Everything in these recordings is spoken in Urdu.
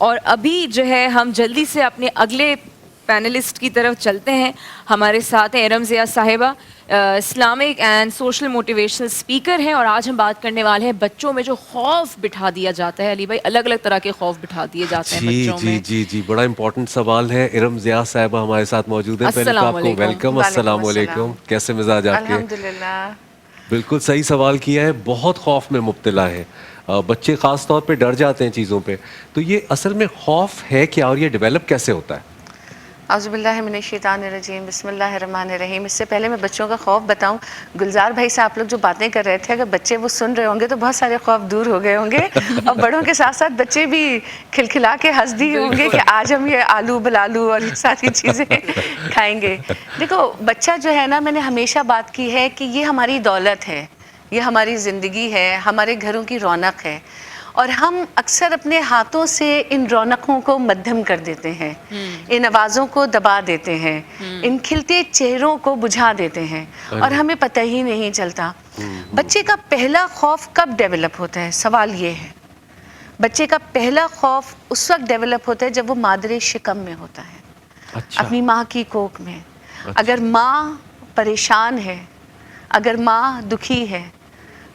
اور ابھی جو ہے ہم جلدی سے اپنے اگلے پینلسٹ کی طرف چلتے ہیں. ہمارے ساتھ ہیں ارم ضیاء صاحبہ, Islamic and social motivational speaker ہیں, اور آج ہم بات کرنے والے ہیں بچوں میں جو خوف بٹھا دیا جاتا ہے. علی بھائی, الگ الگ طرح کے خوف بٹھا دیے جاتے ہیں بچوں میں. جی بڑا امپورٹنٹ سوال ہے. ارم ضیاء صاحبہ ہمارے ساتھ موجود ہیں. پہلے تو آپ کو ویلکم. السلام علیکم. کیسے مزاج آپ کے؟ الحمدللہ. بالکل صحیح سوال کیا ہے. بہت خوف میں مبتلا ہے بچے, خاص طور پہ ڈر جاتے ہیں چیزوں پہ. تو یہ اصل میں خوف ہے کیا, اور یہ ڈیولپ کیسے ہوتا ہے؟ اعوذ باللہ من الشیطان الرجیم. بسم اللہ الرحمن الرحیم. اس سے پہلے میں بچوں کا خوف بتاؤں, گلزار بھائی سے آپ لوگ جو باتیں کر رہے تھے, اگر بچے وہ سن رہے ہوں گے تو بہت سارے خوف دور ہو گئے ہوں گے, اور بڑوں کے ساتھ ساتھ بچے بھی کھلکھلا کے ہنس دیے ہوں گے کہ آج ہم یہ آلو بلالو اور یہ ساری چیزیں کھائیں گے. دیکھو بچہ جو ہے نا, میں نے ہمیشہ بات کی ہے کہ یہ ہماری دولت ہے, یہ ہماری زندگی ہے, ہمارے گھروں کی رونق ہے, اور ہم اکثر اپنے ہاتھوں سے ان رونقوں کو مدھم کر دیتے ہیں, ان آوازوں کو دبا دیتے ہیں, ان کھلتے چہروں کو بجھا دیتے ہیں, اور ہمیں پتہ ہی نہیں چلتا. بچے کا پہلا خوف کب ڈیولپ ہوتا ہے؟ سوال یہ ہے. بچے کا پہلا خوف اس وقت ڈیولپ ہوتا ہے جب وہ مادر شکم میں ہوتا ہے, اپنی ماں کی کوکھ میں. اگر ماں پریشان ہے, اگر ماں دکھی ہے,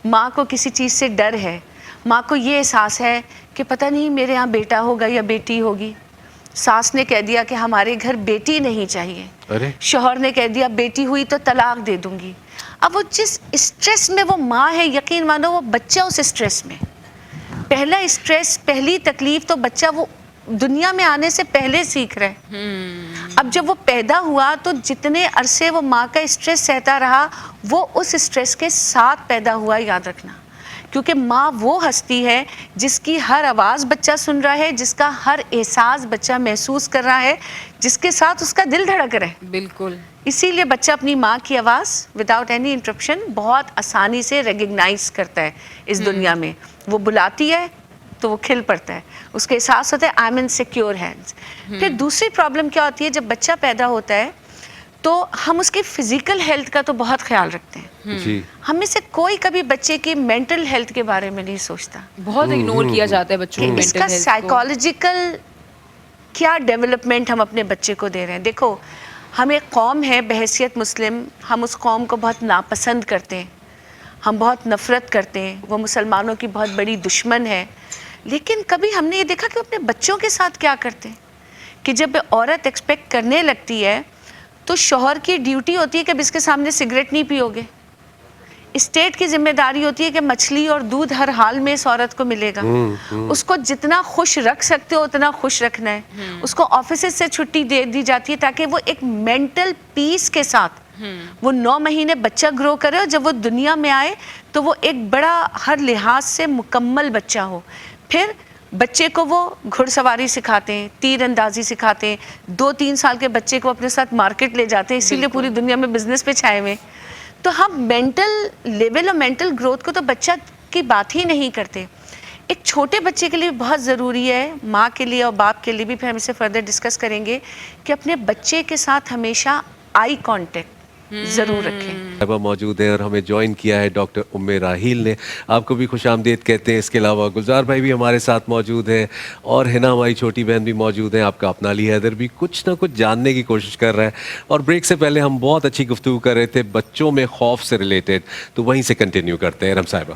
ماں کو کسی چیز سے ڈر ہے, ماں کو یہ احساس ہے کہ پتہ نہیں میرے ہاں بیٹا ہوگا یا بیٹی ہوگی, ساس نے کہہ دیا کہ ہمارے گھر بیٹی نہیں چاہیے, شوہر نے کہہ دیا بیٹی ہوئی تو طلاق دے دوں گی. اب وہ جس اسٹریس میں وہ ماں ہے, یقین مانو وہ بچہ اس اسٹریس میں, پہلا اسٹریس, پہلی تکلیف تو بچہ وہ دنیا میں آنے سے پہلے سیکھ رہا ہے. اب جب وہ پیدا ہوا تو جتنے عرصے وہ ماں کا اسٹریس سہتا رہا, وہ اس اسٹریس کے ساتھ پیدا ہوا, یاد رکھنا. کیونکہ ماں وہ ہستی ہے جس کی ہر آواز بچہ سن رہا ہے, جس کا ہر احساس بچہ محسوس کر رہا ہے, جس کے ساتھ اس کا دل دھڑک رہا ہے. بالکل. اسی لیے بچہ اپنی ماں کی آواز وداؤٹ اینی انٹرپشن بہت آسانی سے ریکگنائز کرتا ہے اس دنیا میں. وہ بلاتی ہے تو وہ کھل پڑتا ہے, اس کے احساس ہوتا ہے I am in secure hands. پھر دوسری پرابلم کیا ہوتی ہے, جب بچہ پیدا ہوتا ہے تو ہم اس کی فزیکل ہیلتھ کا تو بہت خیال رکھتے ہیں. ہم میں سے کوئی کبھی بچے کی مینٹل ہیلتھ کے بارے میں نہیں سوچتا. بہت اگنور کیا جاتا ہے بچوں کی اس کا سائیکالوجیکل کیا ڈیولپمنٹ ہم اپنے بچے کو دے رہے ہیں. دیکھو ہم ایک قوم ہے بحیثیت مسلم, ہم اس قوم کو بہت ناپسند کرتے ہیں, ہم بہت نفرت کرتے ہیں, وہ مسلمانوں کی بہت بڑی دشمن ہے. لیکن کبھی ہم نے یہ دیکھا کہ اپنے بچوں کے ساتھ کیا کرتے ہیں, کہ جب عورت ایکسپیکٹ کرنے لگتی ہے تو شوہر کی ڈیوٹی ہوتی ہے کہ اب اس کے سامنے سگریٹ نہیں پیو گے. اسٹیٹ کی ذمہ داری ہوتی ہے کہ مچھلی اور دودھ ہر حال میں اس عورت کو ملے گا. اس کو جتنا خوش رکھ سکتے ہو اتنا خوش رکھنا ہے. اس کو آفیسز سے چھٹی دے دی جاتی ہے تاکہ وہ ایک مینٹل پیس کے ساتھ وہ 9 مہینے بچہ گرو کرے, اور جب وہ دنیا میں آئے تو وہ ایک بڑا ہر لحاظ سے مکمل بچہ ہو. پھر بچے کو وہ گھڑ سواری سکھاتے ہیں, تیر اندازی سکھاتے ہیں, 2-3 سال کے بچے کو اپنے ساتھ مارکیٹ لے جاتے ہیں, اسی لیے پوری دنیا میں بزنس پہ چھائے ہوئے. تو ہم مینٹل لیول اور مینٹل گروتھ کو تو بچہ کی بات ہی نہیں کرتے. ایک چھوٹے بچے کے لیے بہت ضروری ہے, ماں کے لیے اور باپ کے لیے بھی, پھر ہم اسے فردر ڈسکس کریں گے, کہ اپنے بچے کے ساتھ ہمیشہ آئی کانٹیکٹ ضرور رکھیں. موجود ہیں اور ہمیں جوائن کیا ہے ڈاکٹر ام راحیل نے, آپ کو بھی خوش آمدید کہتے ہیں. اس کے علاوہ گلزار بھائی بھی ہمارے ساتھ موجود ہیں, اور ہنا ہماری چھوٹی بہن بھی موجود ہیں. آپ کا اپنا علی حیدر بھی کچھ نہ کچھ جاننے کی کوشش کر رہا ہے. اور بریک سے پہلے ہم بہت اچھی گفتگو کر رہے تھے بچوں میں خوف سے ریلیٹڈ, تو وہیں سے کنٹینیو کرتے ہیں. ارم صاحبہ,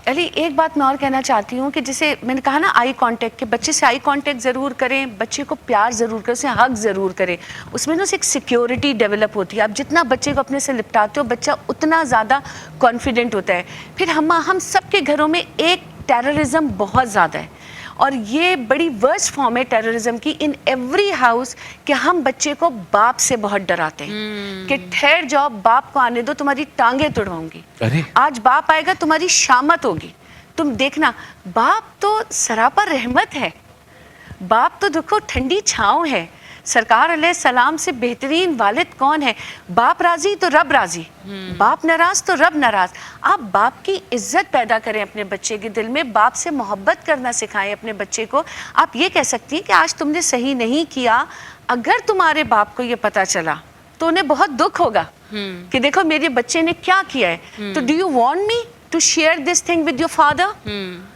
علی ایک بات میں اور کہنا چاہتی ہوں کہ جسے میں نے کہا نا آئی کانٹیکٹ, کہ بچے سے آئی کانٹیکٹ ضرور کریں, بچے کو پیار ضرور کریں, اسے حق ضرور کریں. اس میں نا ایک سیکیورٹی ڈیولپ ہوتی ہے. آپ جتنا بچے کو اپنے سے لپٹاتے ہو بچہ اتنا زیادہ کانفیڈنٹ ہوتا ہے. پھر ہم سب کے گھروں میں ایک ٹیررزم بہت زیادہ ہے, اور یہ بڑی ورسٹ فارم ہے ٹیررزم کی ان ایوری ہاؤس, کہ ہم بچے کو باپ سے بہت ڈراتے ہیں کہ ٹھہر جاؤ, باپ کو آنے دو, تمہاری ٹانگیں توڑواؤں گی, آج باپ آئے گا تمہاری شامت ہوگی, تم دیکھنا. باپ تو سراپا رحمت ہے, باپ تو دیکھو ٹھنڈی چھاؤں ہے. سرکار علیہ السلام سے بہترین والد کون ہے؟ باپ راضی تو رب راضی, باپ ناراض تو رب ناراض. آپ باپ کی عزت پیدا کریں اپنے بچے کے دل میں, باپ سے محبت کرنا سکھائیں اپنے بچے کو. آپ یہ کہہ سکتی ہیں کہ آج تم نے صحیح نہیں کیا, اگر تمہارے باپ کو یہ پتا چلا تو انہیں بہت دکھ ہوگا کہ دیکھو میرے بچے نے کیا کیا ہے. تو do you want me to share this thing with your father?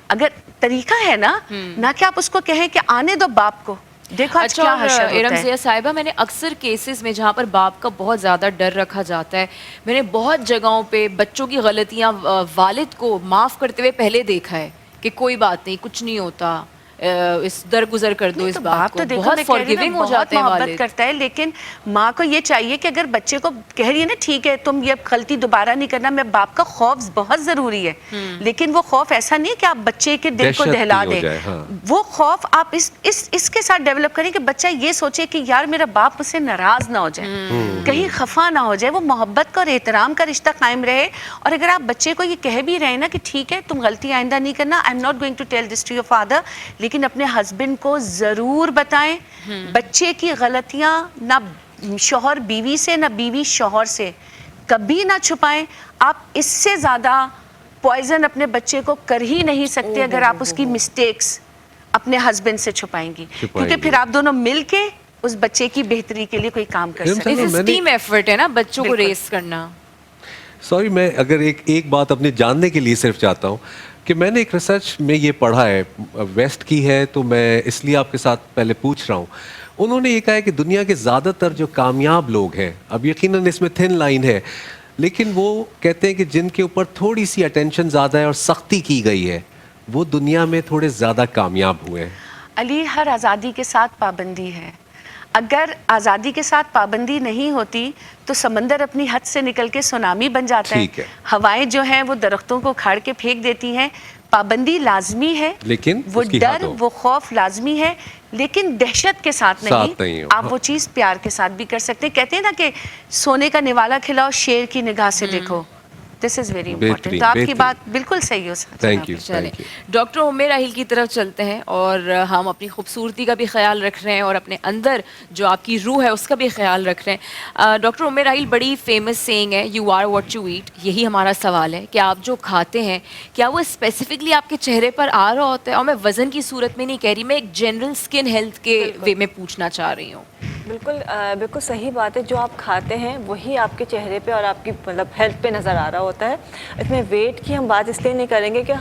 اگر طریقہ ہے نا, نہ کہ آپ اس کو کہیں کہ آنے دو باپ کو. دیکھو آج اچھا, کیا اور حشر ارم ہوتا ہے. ضیاء صاحبہ, میں نے اکثر کیسز میں جہاں پر باپ کا بہت زیادہ ڈر رکھا جاتا ہے, میں نے بہت جگہوں پہ بچوں کی غلطیاں والد کو معاف کرتے ہوئے پہلے دیکھا ہے کہ کوئی بات نہیں, کچھ نہیں ہوتا, اس درگزر کر دو اس تو بات باپ کو. تو دیکھو بہت میں کہہ رہی ہوں فارگیونگ نا, ہو بہت جاتے ہیں محبت والد. کرتا ہے, لیکن ماں کو یہ چاہیے کہ اگر بچے کو کہہ رہی ہے نا ٹھیک ہے تم یہ غلطی دوبارہ نہیں کرنا, میں باپ کا خوف بہت ضروری ہے, لیکن وہ خوف ایسا نہیں کہ آپ بچے کے دل کو دہشت دہلا نہیں ہو دیں. جائے, ہاں. وہ خوف آپ اس کے ساتھ ڈیولپ کریں کہ بچہ یہ سوچے کہ یار میرا باپ مجھ سے ناراض نہ ہو جائے, کہیں خفا نہ ہو جائے, وہ محبت کا اور احترام کا رشتہ قائم رہے. اور اگر آپ بچے کو یہ کہہ بھی رہے ہیں نا کہ ٹھیک ہے تم غلطی آئندہ نہیں کرنا, I am not going to tell this to your father, لیکن اپنے ہسبینڈ کو ضرور بتائیں. بچے کی غلطیاں نہ شوہر بیوی سے نہ بیوی شوہر سے کبھی نہ چھپائیں. آپ اس سے زیادہ پوائزن اپنے بچے کو کر ہی نہیں سکتے اگر آپ اس کی مسٹیکس اپنے ہسبینڈ سے چھپائیں گی, کیونکہ پھر آپ دونوں مل کے اس بچے کی بہتری کے لیے کوئی کام کر سکتے ہیں. اس ٹیم ایفرٹ ہے نا بچوں کو ریس کرنا. سوری, میں اگر ایک بات اپنے جاننے کے لیے صرف چاہتا ہوں کہ میں نے ایک ریسرچ میں یہ پڑھا ہے, ویسٹ کی ہے, تو میں اس لیے آپ کے ساتھ پہلے پوچھ رہا ہوں. انہوں نے یہ کہا ہے کہ دنیا کے زیادہ تر جو کامیاب لوگ ہیں, اب یقیناً اس میں تھن لائن ہے, لیکن وہ کہتے ہیں کہ جن کے اوپر تھوڑی سی اٹینشن زیادہ ہے اور سختی کی گئی ہے, وہ دنیا میں تھوڑے زیادہ کامیاب ہوئے ہیں. علی, ہر آزادی کے ساتھ پابندی ہے. اگر آزادی کے ساتھ پابندی نہیں ہوتی تو سمندر اپنی حد سے نکل کے سونامی بن جاتا ہے. ہوائیں جو ہیں وہ درختوں کو کھاڑ کے پھینک دیتی ہیں. پابندی لازمی ہے, لیکن وہ ڈر وہ خوف لازمی ہے, لیکن دہشت کے ساتھ نہیں. آپ وہ چیز پیار کے ساتھ بھی کر سکتے ہیں. کہتے ہیں نا کہ سونے کا نوالا کھلاؤ, شیر کی نگاہ سے دیکھو. دس از ویری امپورٹنٹ. تو آپ کی بات بالکل صحیح ہو سکتی ہے. Thank you. چلیں ڈاکٹر ام راحیل کی طرف چلتے ہیں, اور ہم اپنی خوبصورتی کا بھی خیال رکھ رہے ہیں اور اپنے اندر جو آپ کی روح ہے اس کا بھی خیال رکھ رہے ہیں. ڈاکٹر ام راحیل, بڑی فیمس سینگ ہے, you are what you eat. یہی ہمارا سوال ہے کہ آپ جو کھاتے ہیں کیا وہ اسپیسیفکلی آپ کے چہرے پر آ رہا ہوتا ہے؟ اور میں وزن کی صورت میں نہیں کہہ رہی, میں ایک جنرل اسکن ہیلتھ کے وے میں پوچھنا چاہ رہی ہوں. بالکل صحیح بات ہے. جو آپ کھاتے ہیں وہی آپ کے چہرے پہ اور آپ کی مطلب ہیلتھ پہ نظر آ رہا ہوتا ہے. اس میں ویٹ کی ہم بات اس لیے نہیں کریں گے کہ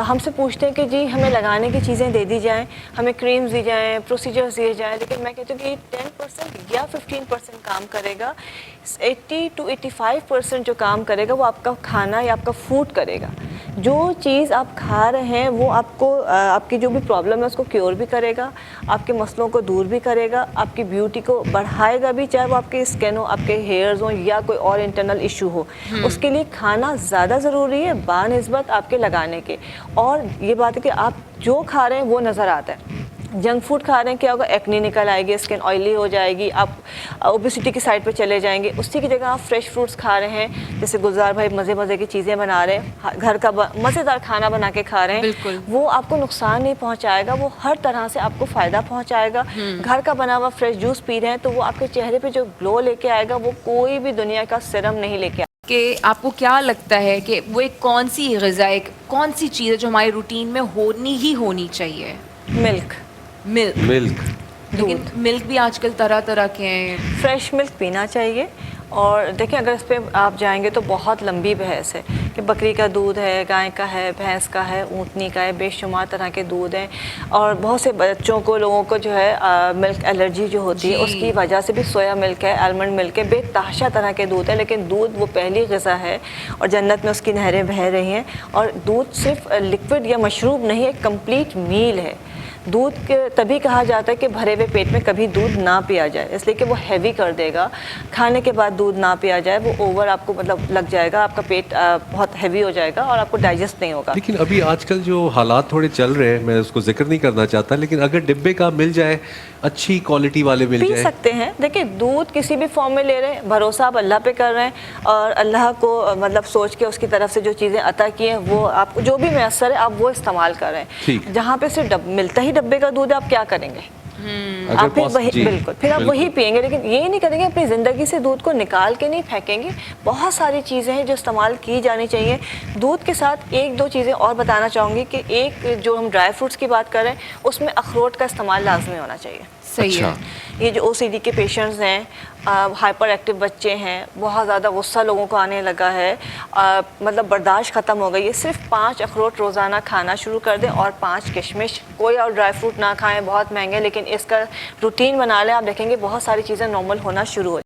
ہم سے پوچھتے ہیں کہ جی ہمیں لگانے کی چیزیں دے دی جائیں, ہمیں کریمز دی جائیں, پروسیجرز دیے جائیں, لیکن میں کہتی ہوں کہ یہ 10% یا 15% کام کرے گا. 80 to 85% جو کام کرے گا وہ آپ کا کھانا یا آپ کا فوڈ کرے گا. جو چیز آپ کھا رہے ہیں وہ آپ کو آپ کی جو بھی پرابلم ہے اس کو کیور بھی کرے گا, آپ کے مسئلوں کو دور بھی کرے گا, آپ کی بیوٹی کو بڑھائے گا بھی, چاہے وہ آپ کے اسکن ہو, آپ کے ہیئرز ہوں یا کوئی اور انٹرنل ایشو ہو. اس کے لیے کھانا زیادہ ضروری ہے بہ آپ کے لگانے کے. اور یہ بات ہے کہ آپ جو کھا رہے ہیں وہ نظر آتا ہے. جنک فوڈ کھا رہے ہیں, کیا ہوگا, ایکنی نکل آئے گی, اسکن آئلی ہو جائے گی, آپ اوبیسٹی کی سائڈ پہ چلے جائیں گے. اسی کی جگہ آپ فریش فروٹس کھا رہے ہیں, جیسے گلزار بھائی مزے کی چیزیں بنا رہے ہیں, گھر کا مزیدار کھانا بنا کے کھا رہے ہیں, وہ آپ کو نقصان نہیں پہنچائے گا, وہ ہر طرح سے آپ کو فائدہ پہنچائے گا. گھر کا بنا ہوا فریش جوس پی رہے ہیں تو وہ آپ کے چہرے پہ جو گلو لے کے آئے گا وہ کوئی بھی دنیا کا سرم نہیں لے کے آئے گا. کہ آپ کو کیا لگتا ہے کہ وہ ایک کون سی غذا, ایک کون سی چیز ہے جو ہماری روٹین میں ہونی چاہیے؟ ملک. لیکن ملک بھی آج کل طرح کے ہیں. فریش ملک پینا چاہیے. اور دیکھیں اگر اس پہ آپ جائیں گے تو بہت لمبی بحث ہے کہ بکری کا دودھ ہے, گائے کا ہے, بھینس کا ہے, اونٹنی کا ہے, بے شمار طرح کے دودھ ہیں. اور بہت سے بچوں کو, لوگوں کو جو ہے ملک الرجی جو ہوتی ہے اس کی وجہ سے بھی سویا ملک ہے, آلمنڈ ملک ہے, بے تحاشا طرح کے دودھ ہے. لیکن دودھ وہ پہلی غذا ہے اور جنت میں اس کی نہریں بہہ رہی ہیں. اور دودھ صرف لکوڈ یا مشروب نہیں ہے, کمپلیٹ میل ہے. دودھ تبھی کہا جاتا ہے کہ بھرے ہوئے پیٹ میں کبھی دودھ نہ پیا جائے, اس لیے کہ وہ ہیوی کر دے گا. کھانے کے بعد دودھ نہ پیا جائے, وہ اوور آپ کو مطلب لگ جائے گا, آپ کا پیٹ بہت ہیوی ہو جائے گا اور آپ کو ڈائجسٹ نہیں ہوگا. لیکن ابھی آج کل جو حالات تھوڑے چل رہے ہیں, میں اس کو ذکر نہیں کرنا چاہتا, لیکن اگر ڈبے کا مل جائے, اچھی کوالٹی والے مل جائے, پی سکتے ہیں. دیکھیں دودھ کسی بھی فارم میں لے رہے ہیں, بھروسہ آپ اللہ پہ کر رہے ہیں اور اللہ کو مطلب سوچ کے اس کی طرف سے جو چیزیں عطا کی ہیں وہ آپ کو جو بھی میسر ہے آپ وہ استعمال کر رہے ہیں. جہاں پہ صرف ملتا ہی ڈبے کا دودھ ہے, آپ کیا کریں گے؟ آپ پھر وہی پھر آپ وہی پئیں گے. لیکن یہ نہیں کریں گے, اپنی زندگی سے دودھ کو نکال کے نہیں پھینکیں گے. بہت ساری چیزیں ہیں جو استعمال کی جانی چاہیے. دودھ کے ساتھ ایک دو چیزیں اور بتانا چاہوں گی کہ ایک جو ہم ڈرائی فروٹس کی بات کر رہے ہیں اس میں اخروٹ کا استعمال لازمی ہونا چاہیے. صحیح ہے. یہ جو OCD کے پیشنٹس ہیں ہائپر ایکٹیو بچے ہیں, بہت زیادہ غصہ لوگوں کو آنے لگا ہے, مطلب برداشت ختم ہو گئی ہے, صرف 5 اخروٹ روزانہ کھانا شروع کر دیں اور 5 کشمش. کوئی اور ڈرائی فروٹ نہ کھائیں, بہت مہنگے, لیکن اس کا روٹین بنا لیں, آپ دیکھیں گے بہت ساری چیزیں نارمل ہونا شروع ہو